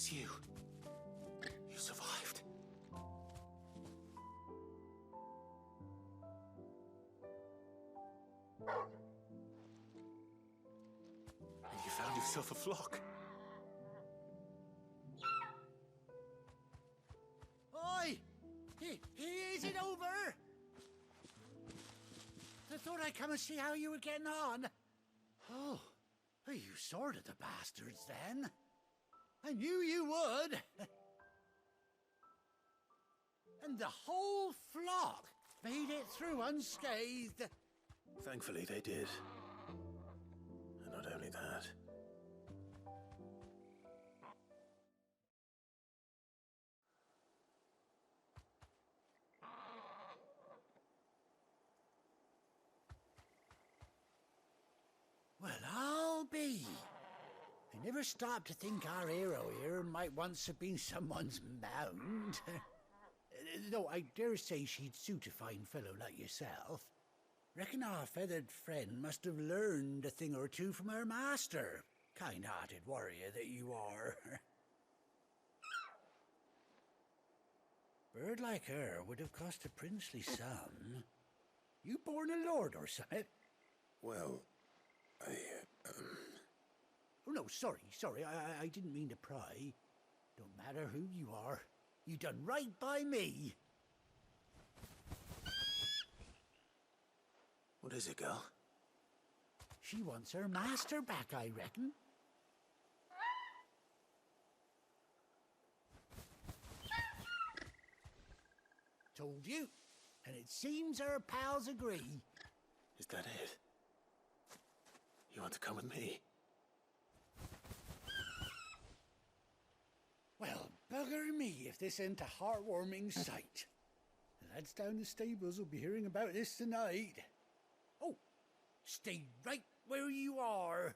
It's you. You survived. And you found yourself a flock. Oi! Is it over? I thought I'd come and see how you were getting on. Oh, you sorted the bastards then. I knew you would. And the whole flock made it through unscathed. Thankfully they did. And not only that. Well, I'll be. I never stopped to think our hero here might once have been someone's mount. Though I dare say she'd suit a fine fellow like yourself. Reckon our feathered friend must have learned a thing or two from her master. Kind-hearted warrior that you are. Bird like her would have cost a princely sum. You born a lord or something? Well, Oh, no, sorry, I didn't mean to pry. Don't matter who you are. You done right by me. What is it, girl? She wants her master back, I reckon. Told you. And it seems her pals agree. Is that it? You want to come with me? Well, bugger me if this ain't a heartwarming sight. The lads down the stables will be hearing about this tonight. Oh, stay right where you are.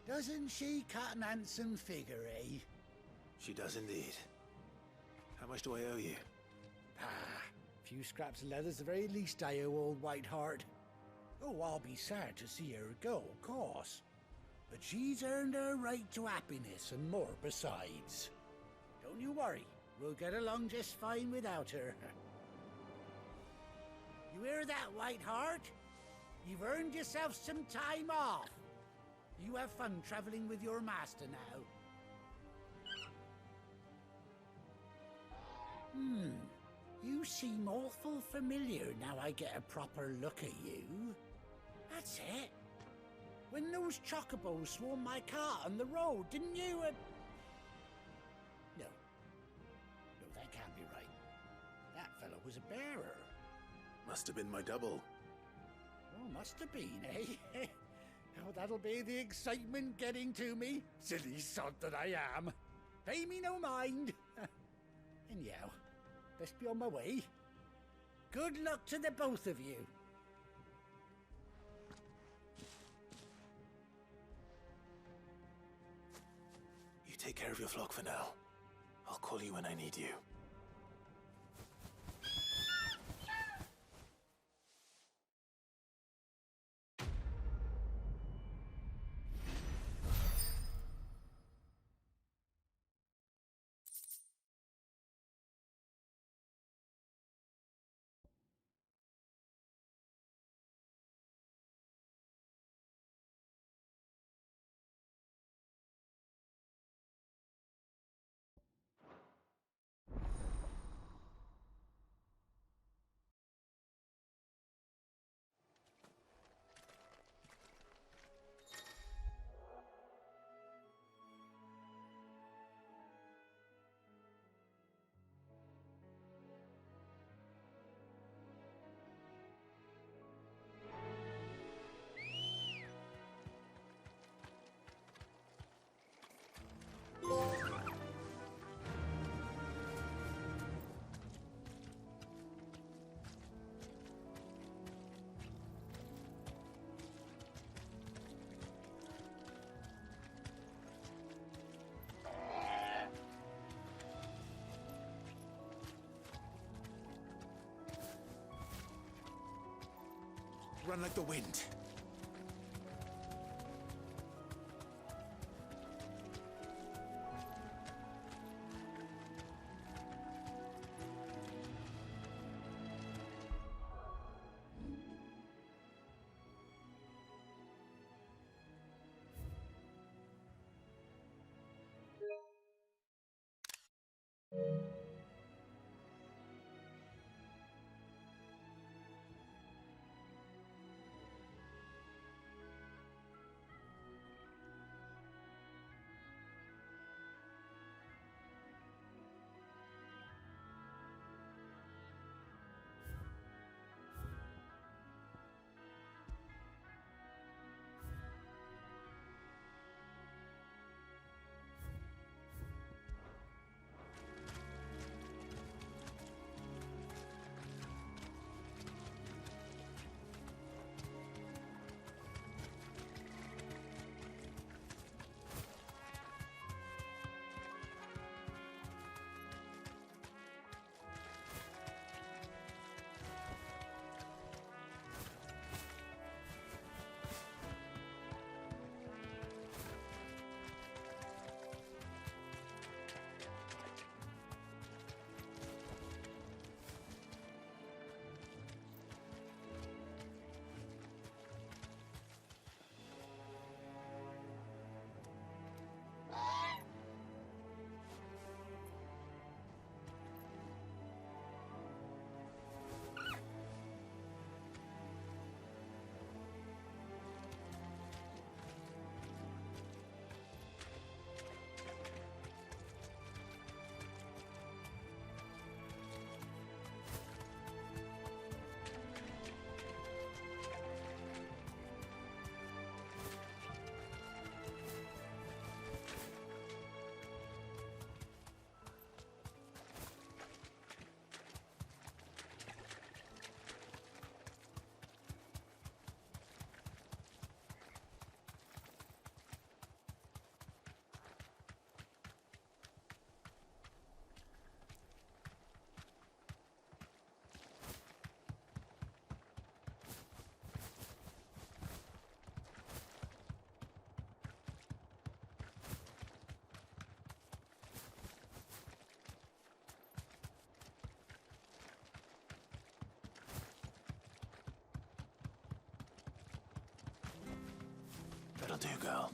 Doesn't she cut an handsome figure, eh? She does indeed. How much do I owe you? A few scraps of leather's the very least I owe old Whiteheart. Oh, I'll be sad to see her go, of course. But she's earned her right to happiness and more besides. Don't you worry, we'll get along just fine without her. You hear that, Whiteheart? You've earned yourself some time off. You have fun traveling with your master now. You seem awful familiar now I get a proper look at you. That's it. When those chocobos swarmed my cart on the road, didn't you? No, that can't be right. That fellow was a bearer. Must have been my double. Oh, must have been, eh? Oh, that'll be the excitement getting to me. Silly sod that I am. Pay me no mind. Anyhow, best be on my way. Good luck to the both of you. You take care of your flock for now. I'll call you when I need you. Run like the wind. That'll do, girl.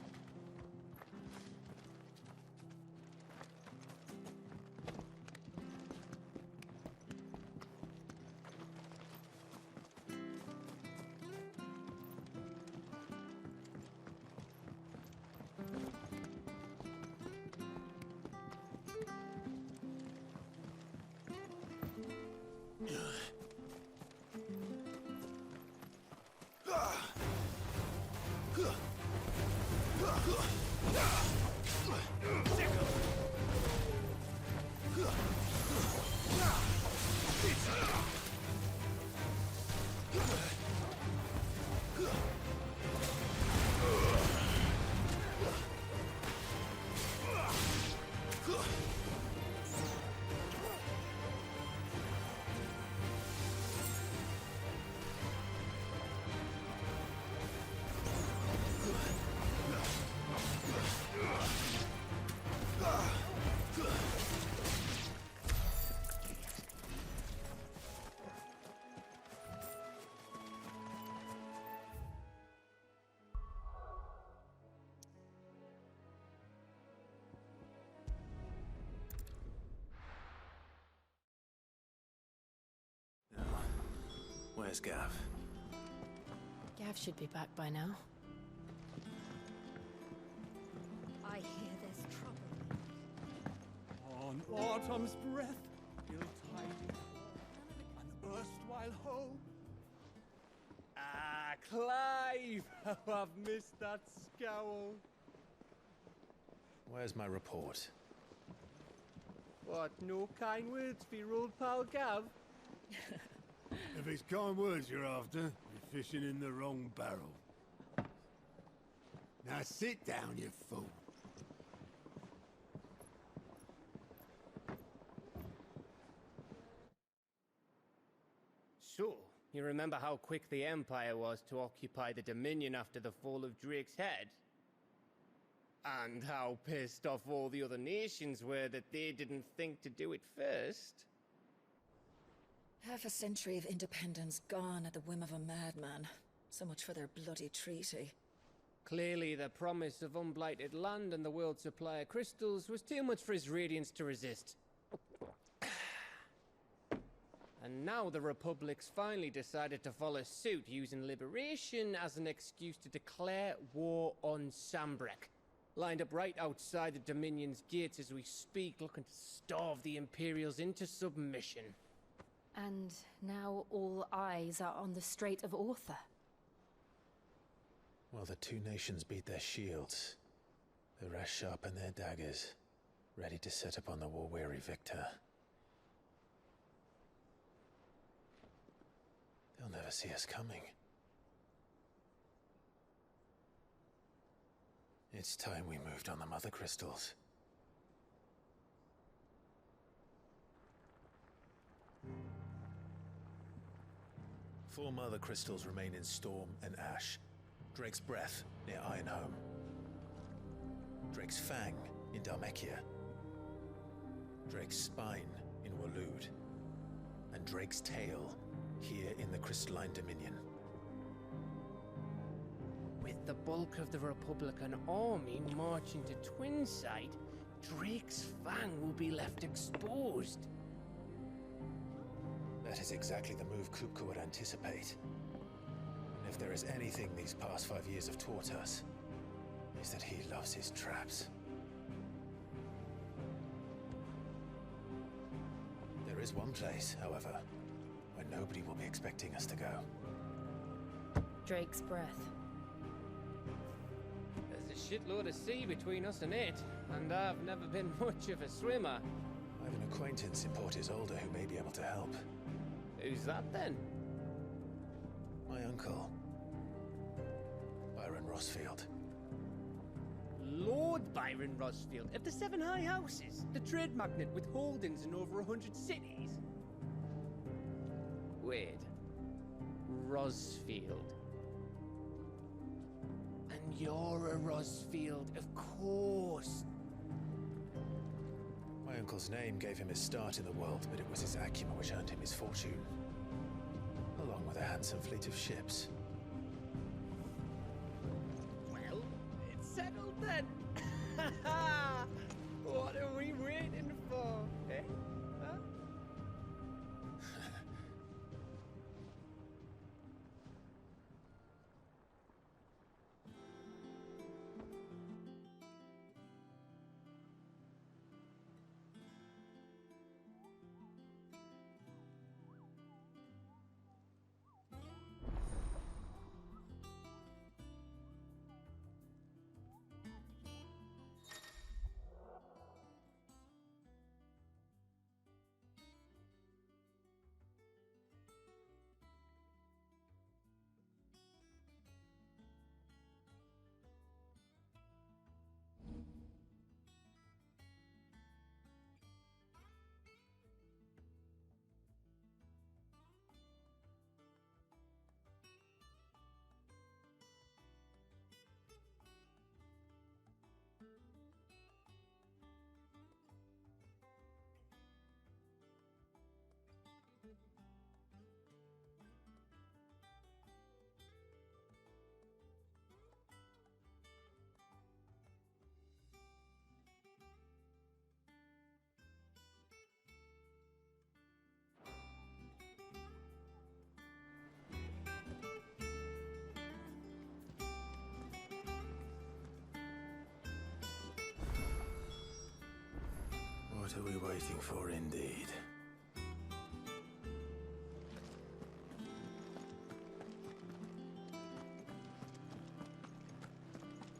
Where's Gav? Gav should be back by now. I hear there's trouble. On autumn's breath, ill tidings, an erstwhile home. Ah, Clive! How I've missed that scowl. Where's my report? What, no kind words for your old pal Gav? If it's kind words you're after, you're fishing in the wrong barrel. Now sit down, you fool. So, You remember how quick the Empire was to occupy the Dominion after the fall of Drake's head? And how pissed off all the other nations were that they didn't think to do it first. Half a century of independence gone at the whim of a madman. So much for their bloody treaty. Clearly, the promise of unblighted land and the world's supply of crystals was too much for his radiance to resist. And now the Republic's finally decided to follow suit, using liberation as an excuse to declare war on Sambrek. Lined up right outside the Dominion's gates as we speak, looking to starve the Imperials into submission. And now all eyes are on the Strait of Author. While the two nations beat their shields, the rest sharpen their daggers, ready to set upon the war-weary victor. They'll never see us coming. It's time we moved on the Mother Crystals. Four Mother Crystals remain in Storm and Ash. Drake's Breath near Ironhome. Drake's Fang in Dhalmekia. Drake's Spine in Waloed. And Drake's Tail here in the Crystalline Dominion. With the bulk of the Republican army marching to Twinside, Drake's Fang will be left exposed. That is exactly the move Kupka would anticipate. And if there is anything these past 5 years have taught us, is that he loves his traps. There is one place, however, where nobody will be expecting us to go. Drake's Breath. There's a shitload of sea between us and it, and I've never been much of a swimmer. I have an acquaintance in Port Isolde who may be able to help. Who's that then? My uncle, Byron Rosfield. Lord Byron Rosfield of the Seven High Houses, the trade magnate with holdings in over 100 cities. Wait, Rosfield. And you're a Rosfield, of course. My uncle's name gave him his start in the world, but it was his acumen which earned him his fortune, along with a handsome fleet of ships. Well, it's settled then. What are we waiting for, eh? Huh? What are we waiting for, indeed?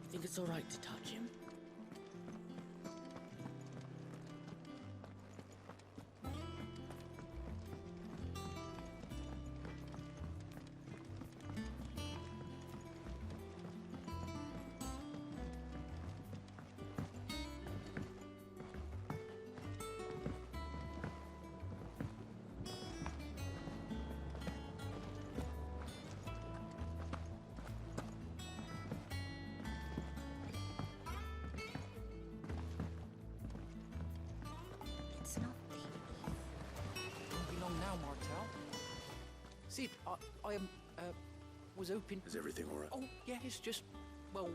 Think it's all right to touch him? Sid, I was hoping... Is everything all right? Oh, yeah, it's just... Well,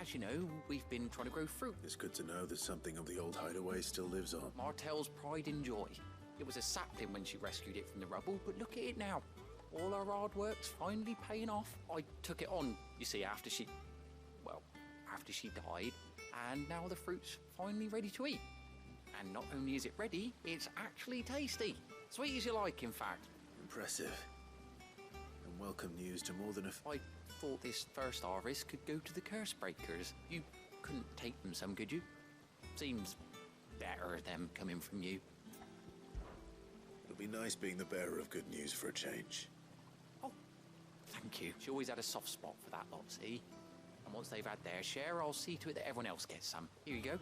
as you know, we've been trying to grow fruit. It's good to know that something of the old hideaway still lives on. Martel's pride and joy. It was a sapling when she rescued it from the rubble, but look at it now. All our hard work's finally paying off. I took it on, you see, after she died, and now the fruit's finally ready to eat. And not only is it ready, it's actually tasty. Sweet as you like, in fact. Impressive. And welcome news to more than a... I thought this first harvest could go to the curse breakers. You couldn't take them some, could you? Seems better them coming from you. It'll be nice being the bearer of good news for a change. Oh, thank you. She always had a soft spot for that lot, see? And once they've had their share, I'll see to it that everyone else gets some. Here you go.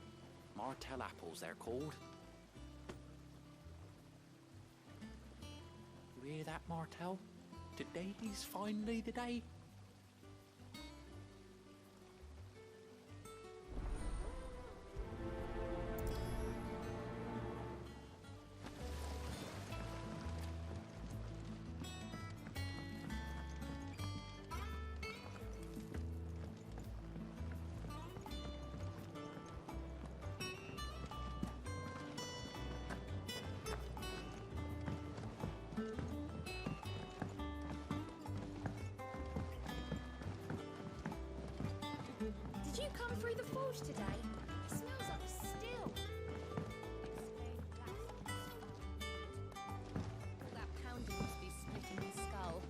Martel apples, they're called. You hear that, Martel? Today's finally the day. Did you come through the forge today? It smells like steel. All that pounding must be splitting his skull.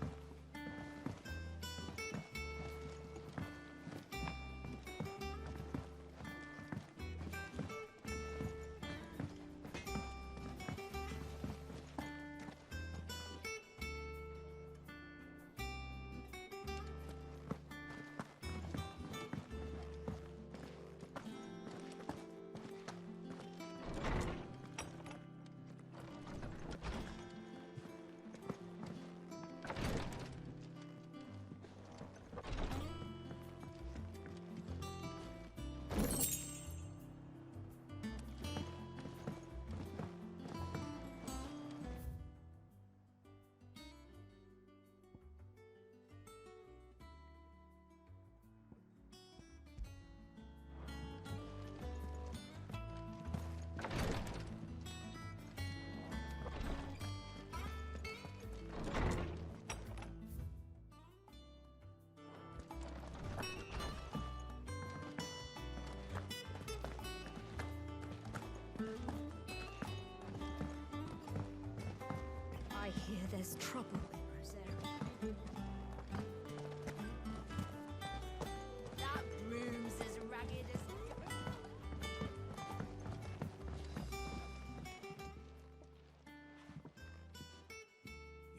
I hear there's trouble in Rosaria. That room's as ragged as...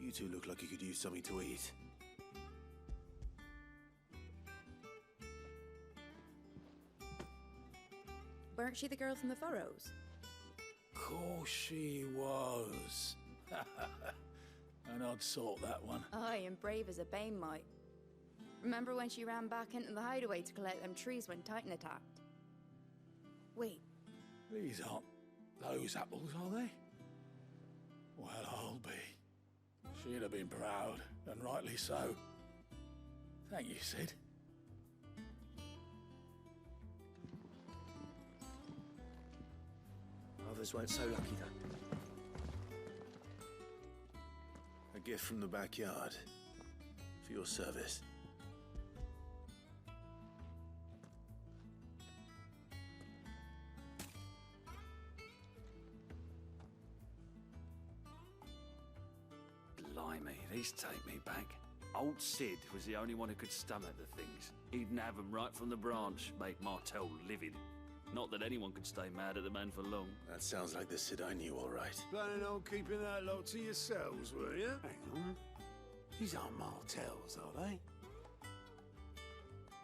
You two look like you could use something to eat. Weren't she the girl from the Furrows? Course she was. An odd sort, that one. Aye, and brave as a bane might. Remember when she ran back into the hideaway to collect them trees when Titan attacked? Wait, These aren't those apples, are they? Well, I'll be. She'd have been proud, and rightly so. Thank you, Sid. Others weren't so lucky, though. A gift from the backyard. For your service. Blimey, these take me back. Old Sid was the only one who could stomach the things. He'd nab them right from the branch, make Martel livid. Not that anyone could stay mad at the man for long. That sounds like the Sid I knew, all right. Planning on keeping that lot to yourselves, were you? Hang on. These aren't Martels, are they?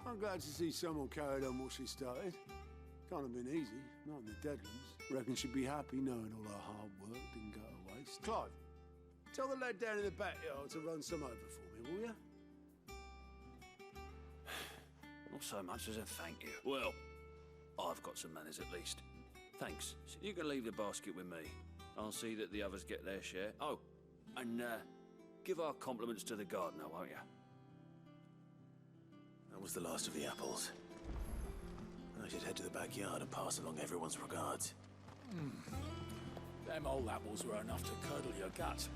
I'm glad to see someone carried on what she started. Can't have been easy, not in the Deadlands. Reckon she'd be happy knowing all her hard work didn't go to waste. Clive, tell the lad down in the backyard to run some over for me, will you? Not so much as a thank you. Well, I've got some manners at least. Thanks. So you can leave the basket with me. I'll see that the others get their share. Oh, and give our compliments to the gardener, won't you? That was the last of the apples. I should head to the backyard and pass along everyone's regards. Them old apples were enough to curdle your gut.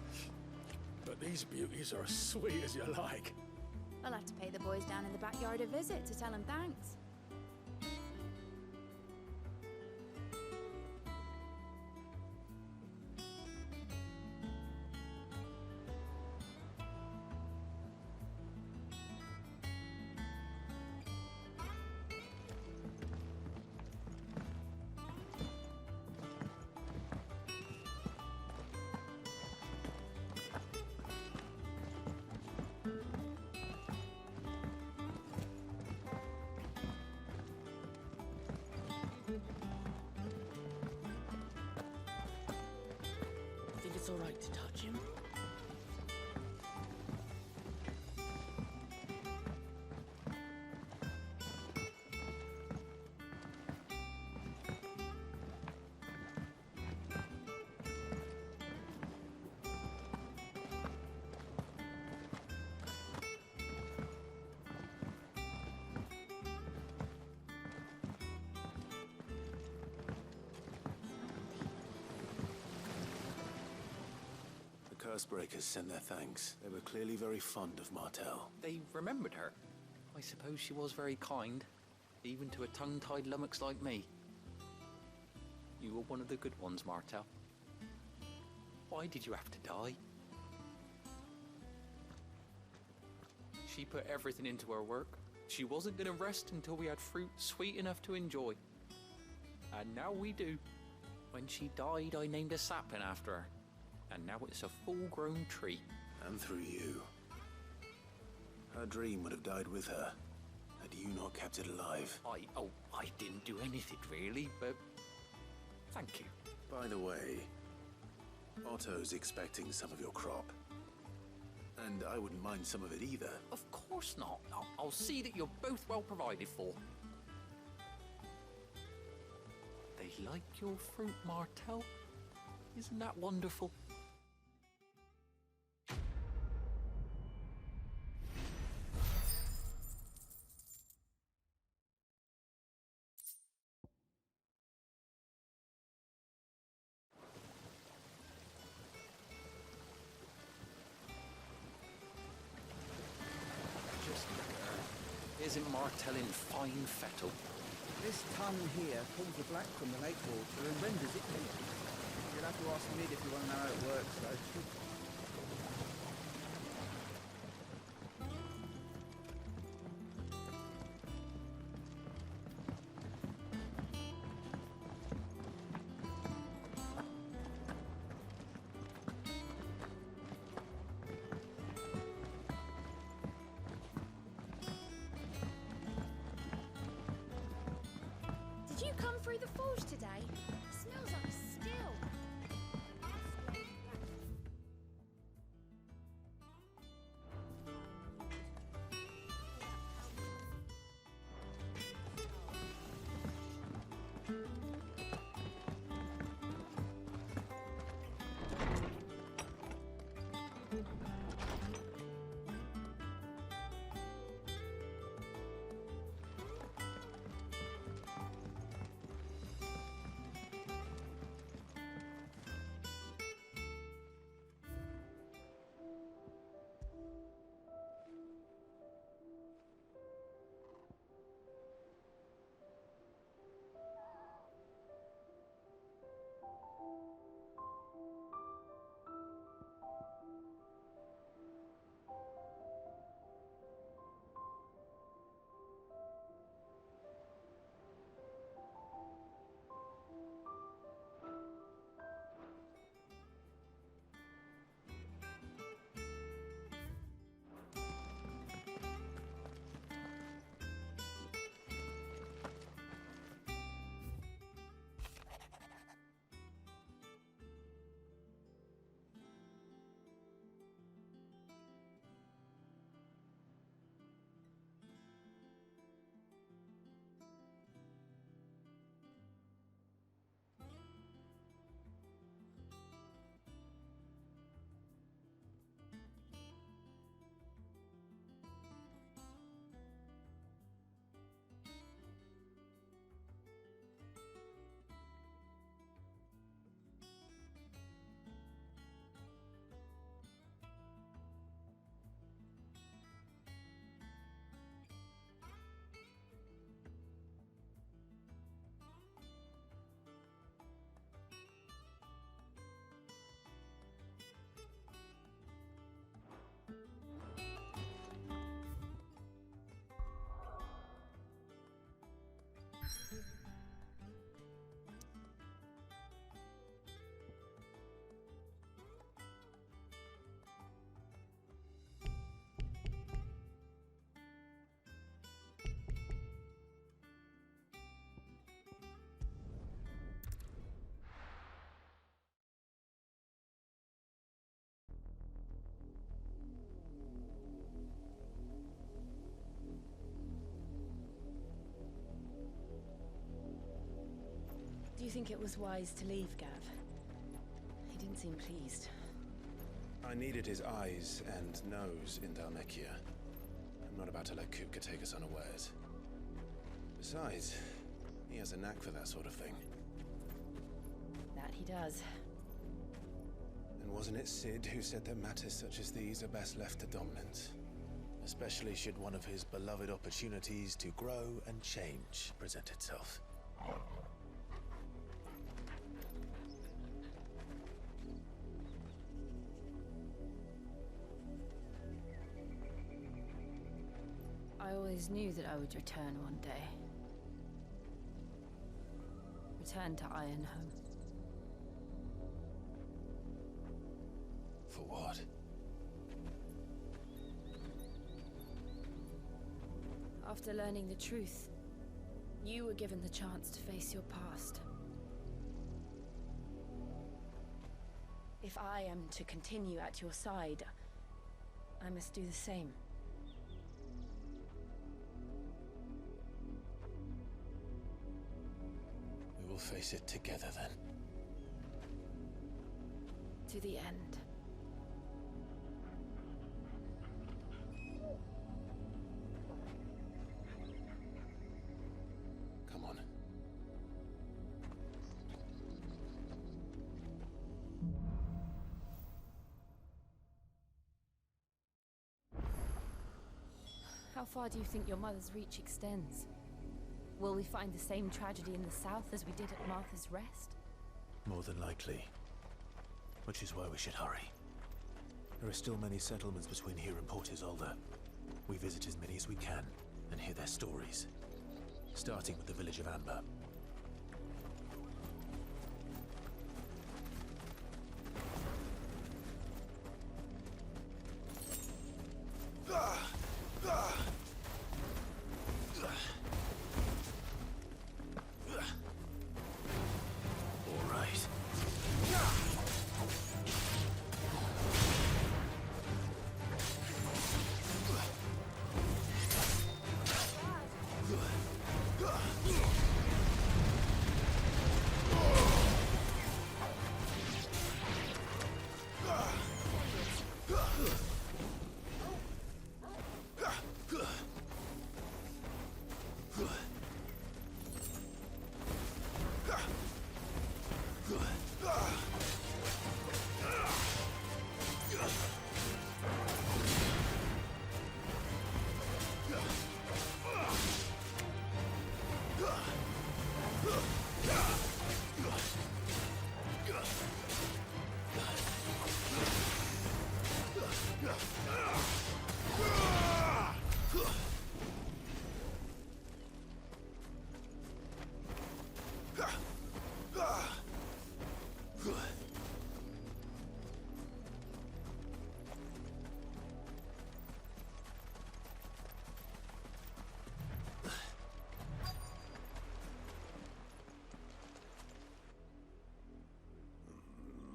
But these beauties are as sweet as you like. I'll have to pay the boys down in the backyard a visit to tell them thanks. Think it's all right to touch him? Cursebreakers sent their thanks. They were clearly very fond of Martel. They remembered her. I suppose she was very kind, even to a tongue-tied lummox like me. You were one of the good ones, Martel. Why did you have to die? She put everything into her work. She wasn't going to rest until we had fruit sweet enough to enjoy. And now we do. When she died, I named a sapling after her. And now it's a full-grown tree. And through you. Her dream would have died with her, had you not kept it alive. I didn't do anything really, but thank you. By the way, Otto's expecting some of your crop. And I wouldn't mind some of it either. Of course not. I'll see that you're both well provided for. They like your fruit, Martel. Isn't that wonderful? Isn't Martel in fine fettle? This tongue here pulls the black from the lake water and renders it pink. You'll have to ask Mid if you want to know how it works, though. Did you come through the forge today? Smells like steel. think it was wise to leave, Gav? He didn't seem pleased. I needed his eyes and nose in Dhalmekia. I'm not about to let Kupka take us unawares. Besides, he has a knack for that sort of thing. That he does. And wasn't it Sid who said that matters such as these are best left to dominance? Especially should one of his beloved opportunities to grow and change present itself. I always knew that I would return one day. Return to Ironhome. For what? After learning the truth, you were given the chance to face your past. If I am to continue at your side, I must do the same. We will face it together then. To the end. Come on. How far do you think your mother's reach extends? Will we find the same tragedy in the south as we did at Martha's Rest? More than likely. Which is why we should hurry. There are still many settlements between here and Port Isolde. We visit as many as we can and hear their stories. Starting with the village of Amber.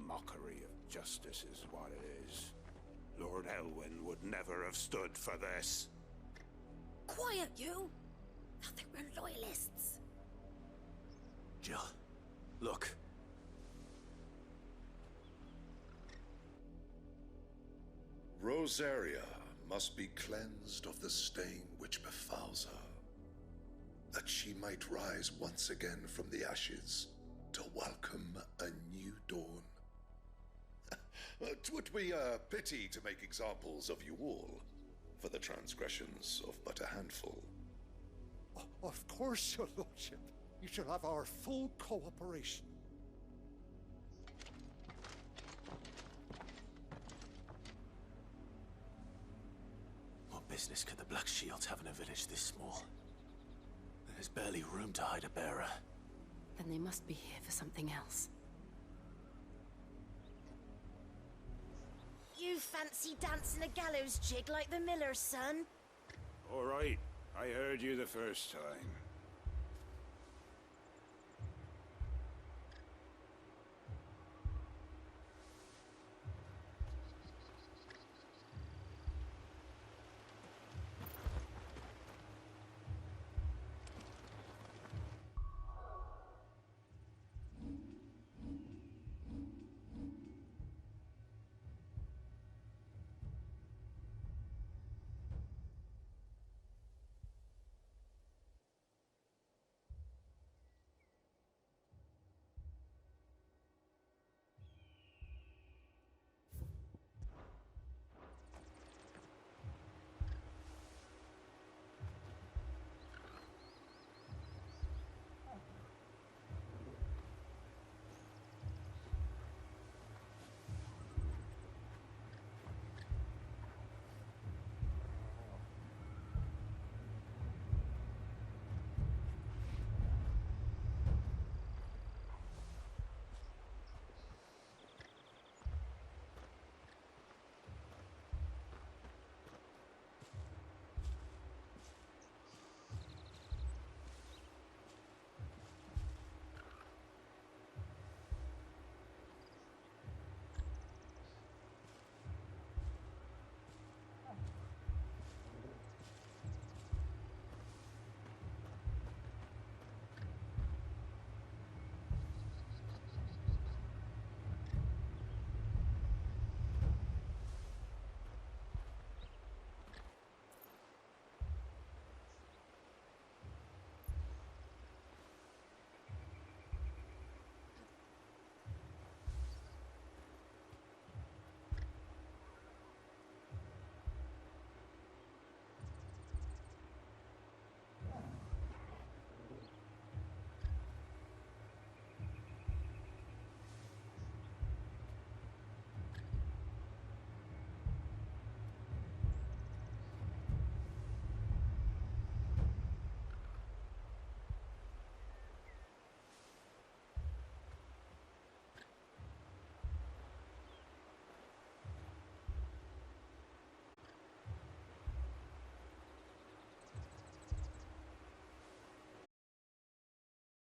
Mockery of justice is what it is. Lord Elwyn would never have stood for this. Quiet, you! I think we're loyalists. Jill, look. Rosaria must be cleansed of the stain which befouls her, that she might rise once again from the ashes to welcome a new dawn. 'Twould be a pity to make examples of you all, for the transgressions of but a handful. Of course, your lordship. You shall have our full cooperation. What business could the Black Shields have in a village this small? There's barely room to hide a bearer. Then they must be here for something else. You fancy dancing a gallows jig like the miller's son? All right, I heard you the first time.